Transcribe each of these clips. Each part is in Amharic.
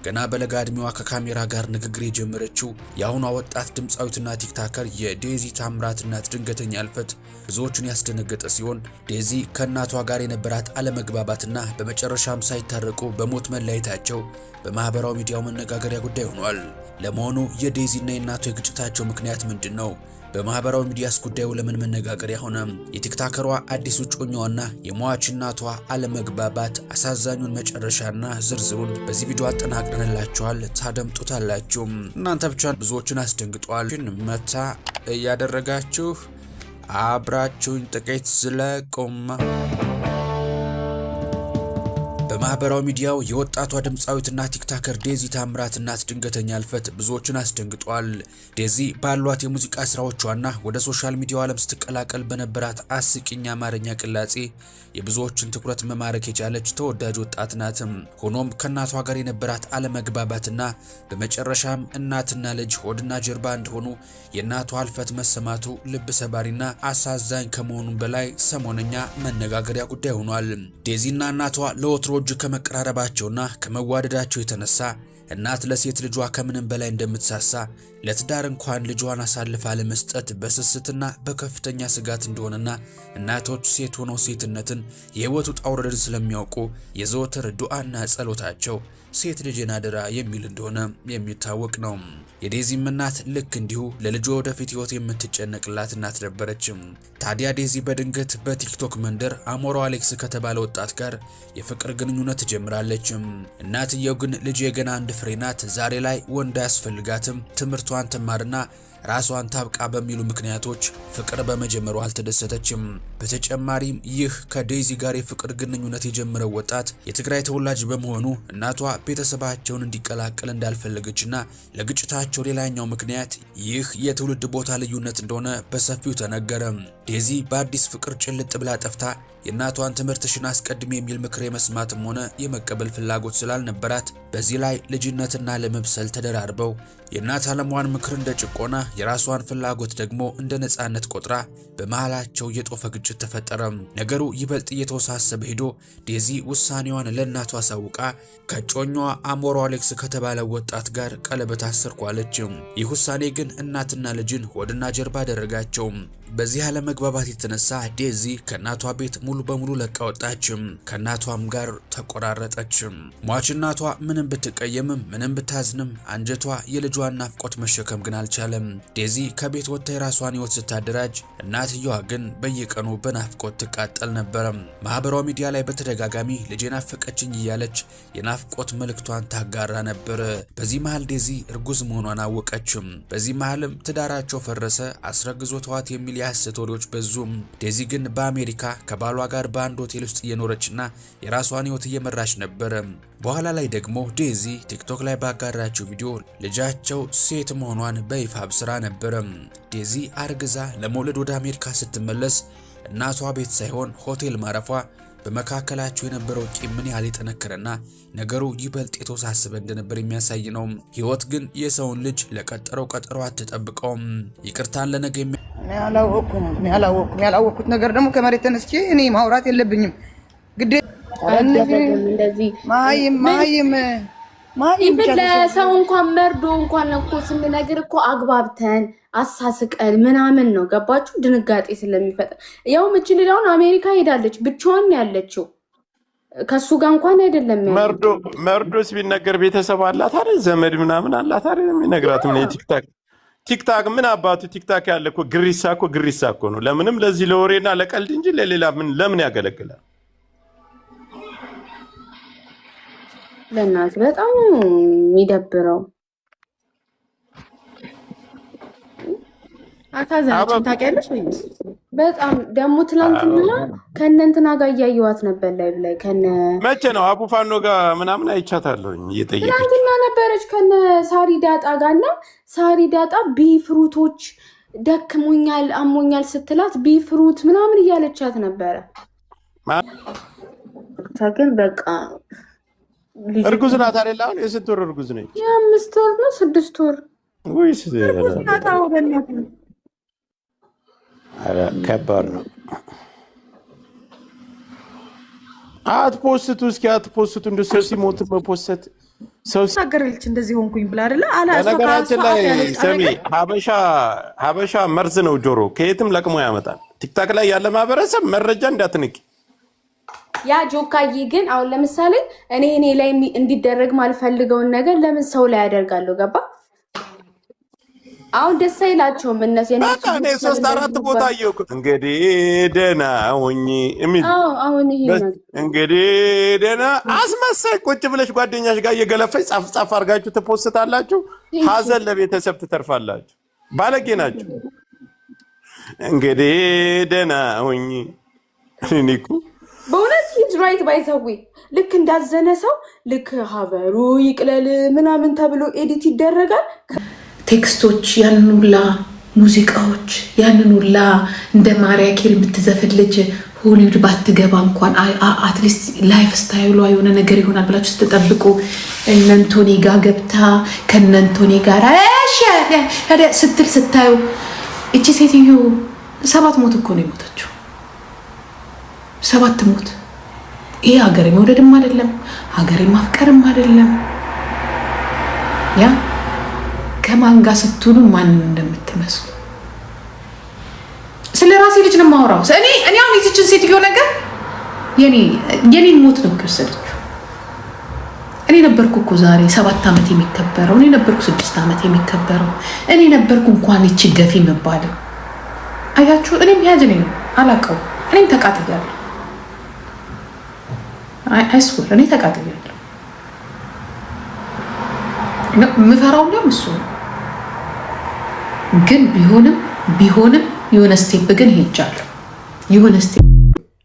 ገና በለጋ እድሜዋ ከካሜራ ጋር ንግግር የጀመረችው የአሁኗ ወጣት ድምፃዊትና ቲክታከር የዴዚ ታምራት እናት ድንገተኛ ህልፈት ብዙዎችን ያስደነገጠ ሲሆን ዴዚ ከእናቷ ጋር የነበራት አለመግባባትና በመጨረሻም ሳይታረቁ በሞት መለያየታቸው በማህበራዊ ሚዲያው መነጋገሪያ ጉዳይ ሆኗል። ለመሆኑ የዴዚና የእናቷ የግጭታቸው ምክንያት ምንድነው? በማህበራዊ ሚዲያስ ጉዳዩ ለምን መነጋገሪያ ሆነ? የቲክታከሯ አዲሱ ጮኛዋና የሟች እናቷ አለመግባባት አሳዛኙን መጨረሻና ዝርዝሩን በዚህ ቪዲዮ አጠናቅረንላችኋል፣ ታደምጡታላችሁ። እናንተ ብቻ ብዙዎችን አስደንግጧል። መታ እያደረጋችሁ አብራችሁን ጥቂት ዝለቁም። በማህበራዊ ሚዲያው የወጣቷ ድምፃዊትና ቲክታከር ዴዚ ታምራት እናት ድንገተኛ ህልፈት ብዙዎችን አስደንግጧል። ዴዚ ባሏት የሙዚቃ ስራዎቿና ወደ ሶሻል ሚዲያው ዓለም ስትቀላቀል በነበራት አስቂኝ አማርኛ ቅላጼ የብዙዎችን ትኩረት መማረክ የቻለች ተወዳጅ ወጣት ናት። ሆኖም ከእናቷ ጋር የነበራት አለመግባባትና በመጨረሻም እናትና ልጅ ሆድና ጀርባ እንደሆኑ የእናቷ ህልፈት መሰማቱ ልብ ሰባሪና አሳዛኝ ከመሆኑም በላይ ሰሞነኛ መነጋገሪያ ጉዳይ ሆኗል። ዴዚና እናቷ ለወትሮ እጅ ከመቀራረባቸውና ከመዋደዳቸው የተነሳ እናት ለሴት ልጇ ከምንም በላይ እንደምትሳሳ ለትዳር እንኳን ልጇን አሳልፋ ለመስጠት በስስትና በከፍተኛ ስጋት እንደሆነና እናቶች ሴት ሆነው ሴትነትን የህይወት ውጣ ውረድን ስለሚያውቁ የዘወትር ዱዓና ጸሎታቸው ሴት ልጅን አደራ የሚል እንደሆነ የሚታወቅ ነው። የዴዚም እናት ልክ እንዲሁ ለልጇ ወደፊት ህይወት የምትጨነቅላት እናት ነበረች። ታዲያ ዴዚ በድንገት በቲክቶክ መንደር አሞሮ አሌክስ ከተባለ ወጣት ጋር የፍቅር ግንኙነት ጀምራለች። እናትየው ግን ልጅ የገና አንድ ፍሬ ናት፣ ዛሬ ላይ ወንድ አያስፈልጋትም፣ ትምህርቷን ትማርና ራሷን ታብቃ በሚሉ ምክንያቶች ፍቅር በመጀመሩ አልተደሰተችም። በተጨማሪም ይህ ከዴዚ ጋር የፍቅር ግንኙነት የጀመረው ወጣት የትግራይ ተወላጅ በመሆኑ እናቷ ቤተሰባቸውን እንዲቀላቀል እንዳልፈለገችና ለግጭታቸው ሌላኛው ምክንያት ይህ የትውልድ ቦታ ልዩነት እንደሆነ በሰፊው ተነገረ። ዴዚ በአዲስ ፍቅር ጭልጥ ብላ ጠፍታ የእናቷን ትምህርትሽን አስቀድሜ የሚል ምክር የመስማትም ሆነ የመቀበል ፍላጎት ስላልነበራት በዚህ ላይ ልጅነትና ለመብሰል ተደራርበው የእናት አለሟን ምክር እንደ ጭቆና የራሷን ፍላጎት ደግሞ እንደ ነፃነት ቆጥራ በመሃላቸው የጦፈ ግጭት ተፈጠረ። ነገሩ ይበልጥ እየተወሳሰበ ሄዶ ዴዚ ውሳኔዋን ለእናቷ አሳውቃ ከጮኛዋ አሞሮ አሌክስ ከተባለ ወጣት ጋር ቀለበት አሰርኳለች። ይህ ውሳኔ ግን እናትና ልጅን ሆድና ጀርባ አደረጋቸው። በዚህ አለመግባባት የተነሳ ዴዚ ከእናቷ ቤት ሙሉ በሙሉ ለቃ ወጣች። ከእናቷም ጋር ተቆራረጠች። ሟች እናቷ ምንም ብትቀየምም ምንም ብታዝንም አንጀቷ የልጇን ናፍቆት መሸከም ግን አልቻለም። ዴዚ ከቤት ወጥታ የራሷን ህይወት ስታደራጅ፣ እናትየዋ ግን በየቀኑ በናፍቆት ትቃጠል ነበር። ማህበራዊ ሚዲያ ላይ በተደጋጋሚ ልጄ ናፈቀችኝ እያለች የናፍቆት መልእክቷን ታጋራ ነበር። በዚህ መሃል ዴዚ እርጉዝ መሆኗን አወቀች። በዚህ መሃልም ትዳራቸው ፈረሰ፣ አስረግዞ ተዋት የሚል የሐሰት ወሬዎች በዙም። ዴዚ ግን በአሜሪካ ከባሏ ጋር በአንድ ሆቴል ውስጥ እየኖረችና የራሷን ህይወት እየመራች ነበር። በኋላ ላይ ደግሞ ዴዚ ቲክቶክ ላይ ባጋራችው ቪዲዮ ልጃቸው ሴት መሆኗን በይፋ አብስራ ነበር። ዴዚ አርግዛ ለመውለድ ወደ አሜሪካ ስትመለስ እናቷ ቤት ሳይሆን ሆቴል ማረፏ በመካከላቸው የነበረው ቂም ምን ያህል የጠነከረና ነገሩ ይበልጥ የተወሳሰበ እንደነበር የሚያሳይ ነው። ህይወት ግን የሰውን ልጅ ለቀጠረው ቀጠሮ አትጠብቀውም። ይቅርታን ለነገ ያላወቅኩት ነገር ደግሞ ከመሬት ተነስቼ እኔ ማውራት የለብኝም ግዴ እንደዚህ ማይም ለሰው እንኳን መርዶ እንኳን እኮ ስንነግር እኮ አግባብተን አሳስቀን ምናምን ነው። ገባችሁ? ድንጋጤ ስለሚፈጠር ያው ምችልላውን አሜሪካ ሄዳለች፣ ብቻዋን ያለችው ከሱ ጋር እንኳን አይደለም። መርዶስ ቢነገር ቤተሰብ አላት አይደል? ዘመድ ምናምን አላት አይደል? የሚነግራት ምን ቲክታክ ምን አባቱ ቲክታክ ያለ እኮ ግሪሳ እኮ ነው። ለምንም ለዚህ ለወሬና ለቀልድ እንጂ ለሌላ ለምን ያገለግላል? ለእናት በጣም የሚደብረው አታዛችን ታውቂያለሽ ወይ? በጣም ደግሞ ትላንትና ከእነንትና ጋር እያየዋት ነበር ላይ ከነ መቼ ነው አቡፋኖ ጋር ምናምን አይቻታለሁኝ እየጠየቀች ትላንትና ነበረች ከነ ሳሪ ዳጣ ጋርና ሳሪ ዳጣ ቢፍሩቶች ደክሞኛል አሞኛል ስትላት ቢፍሩት ምናምን እያለቻት ነበረ። ግን በቃ እርጉዝ ናት አይደል? አሁን የስንት ወር እርጉዝ ነች? የ5 ወር ነው 6 ወር ወይስ ከባድ ነው። አትፖስቱ እስኪ አትፖስቱ። እንደው ሰው ሲሞት መፖሰት ሰው ተናገረች እንደዚህ ሆንኩኝ ብላ አይደለ አላ በነገራችን ላይ ሰሚ ሀበሻ መርዝ ነው። ጆሮ ከየትም ለቅሞ ያመጣል። ቲክታክ ላይ ያለ ማህበረሰብ መረጃ እንዳትንቂ። ያ ጆካዬ ግን አሁን ለምሳሌ እኔ ላይ እንዲደረግ ማልፈልገውን ነገር ለምን ሰው ላይ ያደርጋለሁ? ገባ? አሁን ደስ አይላቸውም እነዚህ በቃ እኔ 3-4 ቦታ አየሁ። እንግዲህ ደህና ሆኜ የሚል አሁን ይሄ እንግዲህ ደህና አስመሳይ ቁጭ ብለሽ ጓደኛሽ ጋር እየገለፈች ጻፍ አድርጋችሁ ትፖስታላችሁ። ሀዘን ለቤተሰብ ትተርፋላችሁ። ባለጌ ናችሁ። እንግዲህ ደህና ሆኜ እኔኩ በእውነት ሂዝ ራይት ባይዘዊ ልክ እንዳዘነ ሰው ልክ ሀበሩ ይቅለል ምናምን ተብሎ ኤዲት ይደረጋል። ቴክስቶች ያንን ሁላ ሙዚቃዎች ያንን ሁላ እንደ ማሪያ ኬር የምትዘፍን ልጅ ሆሊውድ ባትገባ እንኳን አትሊስት ላይፍ ስታይሏ የሆነ ነገር ይሆናል ብላችሁ ስትጠብቁ እነንቶኒ ጋር ገብታ ከነንቶኒ ጋር ስትል ስታዩ እቺ ሴትዮ 7 ሞት እኮ ነው የሞተችው። 7 ሞት። ይሄ ሀገሬ መውደድም አይደለም ሀገሬ ማፍቀርም አይደለም። ያ ከማን ጋር ስትሆኑ ማን እንደምትመስሉ ስለ ራሴ ልጅ ነው የማወራው። እኔ አሁን የዚችን ሴትዮ ነገር የኔን ሞት ነው የወሰደችው። እኔ ነበርኩ እኮ ዛሬ 7 ዓመት የሚከበረው፣ እኔ ነበርኩ 6 ዓመት የሚከበረው፣ እኔ ነበርኩ እንኳን እቺ ገፊ መባለው። አያችሁ፣ እኔም ያጅ ነኝ አላውቀው። እኔም ተቃጥያለሁ። አይስወር እኔ ተቃጥያለሁ። ምፈራው ነው እሱ ግን ቢሆንም የሆነ ስቴፕ ግን ሄጃለሁ። የሆነ ስቴፕ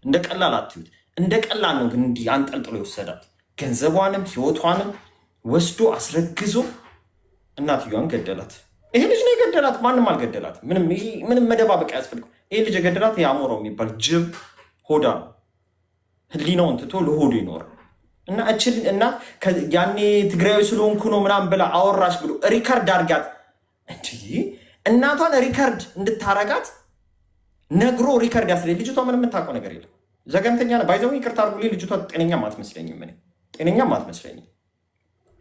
እንደ ቀላል አትዩት። እንደ ቀላል ነው ግን እንዲህ አንጠልጥሎ ይወሰዳት። ገንዘቧንም ህይወቷንም ወስዶ አስረግዞ እናትየዋን ገደላት። ይሄ ልጅ ነው የገደላት፣ ማንም አልገደላት። ምንም መደባበቅ አያስፈልግም። ይሄ ልጅ የገደላት የአሞራው የሚባል ጅብ ሆዳ ነው። ህሊናውን ትቶ ለሆዱ ይኖራል። እና እችል እናት ያኔ ትግራዊ ስለሆንኩ ነው ምናምን ብላ አወራሽ ብሎ ሪከርድ አድርጋት እንዲህ እናቷን ሪከርድ እንድታረጋት ነግሮ ሪከርድ ያስለ ልጅቷ ምንም የምታውቀው ነገር የለም። ዘገምተኛ ነው ባይዘው። ይቅርታ አድርጉልኝ፣ ልጅቷ ጤነኛም አትመስለኝም። ጤነኛም አትመስለኝም።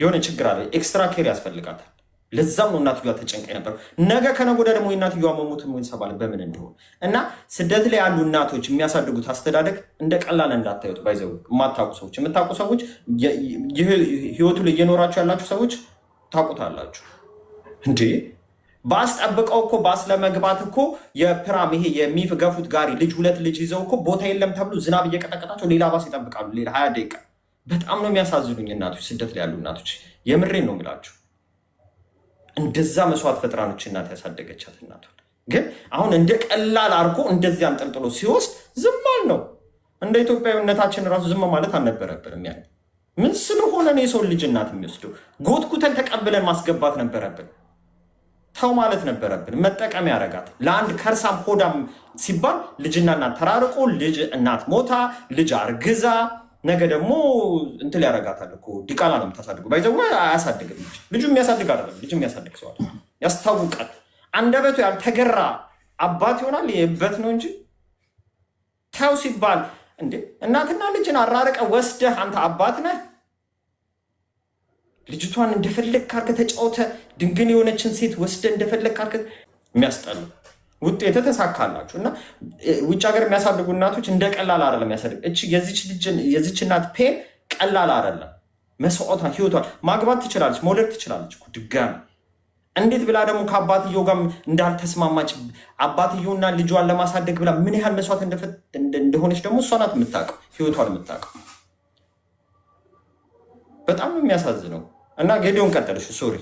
የሆነ ችግር አለ። ኤክስትራ ኬር ያስፈልጋታል። ለዛም ነው እናትየዋ ተጨንቀኝ ነበር። ነገ ከነገ ወዲያ ደግሞ የእናትየዋ መሞት ይሰባል በምን እንደሆነ እና ስደት ላይ ያሉ እናቶች የሚያሳድጉት አስተዳደግ እንደ ቀላል እንዳታዩት። ባይዘው የማታውቁ ሰዎች፣ የምታውቁ ሰዎች፣ ህይወቱ ላይ እየኖራችሁ ያላችሁ ሰዎች ታውቁታላችሁ። እንዴ ባስ ጠብቀው እኮ ባስ ለመግባት እኮ የፕራም ይሄ የሚገፉት ጋሪ ልጅ 2 ልጅ ይዘው እኮ ቦታ የለም ተብሎ ዝናብ እየቀጠቀጣቸው ሌላ ባስ ይጠብቃሉ። ሌላ 20 ደቂቃ። በጣም ነው የሚያሳዝኑኝ እናቶች፣ ስደት ላይ ያሉ እናቶች። የምሬን ነው የምላችሁ። እንደዛ መስዋዕት ፈጥራኖች እናት ያሳደገቻት እናቷን ግን አሁን እንደ ቀላል አድርጎ እንደዚህ አንጠልጥሎ ሲወስድ ዝም ነው። እንደ ኢትዮጵያዊነታችን ራሱ ዝም ማለት አልነበረብንም። ያ ምን ስለሆነ ነው የሰው ልጅ እናት የሚወስደው? ጎትኩተን ተቀብለን ማስገባት ነበረብን። ተው ማለት ነበረብን። መጠቀም ያረጋት ለአንድ ከርሳም ሆዳም ሲባል ልጅና እናት ተራርቆ ልጅ እናት ሞታ ልጅ አርግዛ ነገ ደግሞ እንትን ያረጋታል እኮ ዲቃላ ነው የምታሳድገው። ባይዘው አያሳድግም። ልጁ የሚያሳድግ አይደለም። ልጁ የሚያሳድግ ሰው ያስታውቃል። አንደበቱ ያልተገራ አባት ይሆናል። የበት ነው እንጂ ተው ሲባል እንዴ እናትና ልጅን አራርቀ ወስደህ አንተ አባት ነህ። ልጅቷን እንደፈለግ ካርከ ተጫውተ ድንግል የሆነችን ሴት ወስደ እንደፈለግ ካርከ የሚያስጠሉ ውጤት ተሳካላችሁ። እና ውጭ ሀገር የሚያሳድጉ እናቶች እንደ ቀላል አይደለም ያሳድግ። የዚች እናት ፔን ቀላል አይደለም። መስዋዕቷን ህይወቷን ማግባት ትችላለች፣ መውለድ ትችላለች እኮ ድጋሚ። እንዴት ብላ ደግሞ ከአባትየው ጋር እንዳልተስማማች አባትየውና ልጇን ለማሳደግ ብላ ምን ያህል መስዋዕት እንደሆነች ደግሞ እሷ ናት የምታውቀው፣ ህይወቷን የምታውቀው። በጣም ነው የሚያሳዝነው። እና ጌዲዮን ቀጠልሽ ሶሪ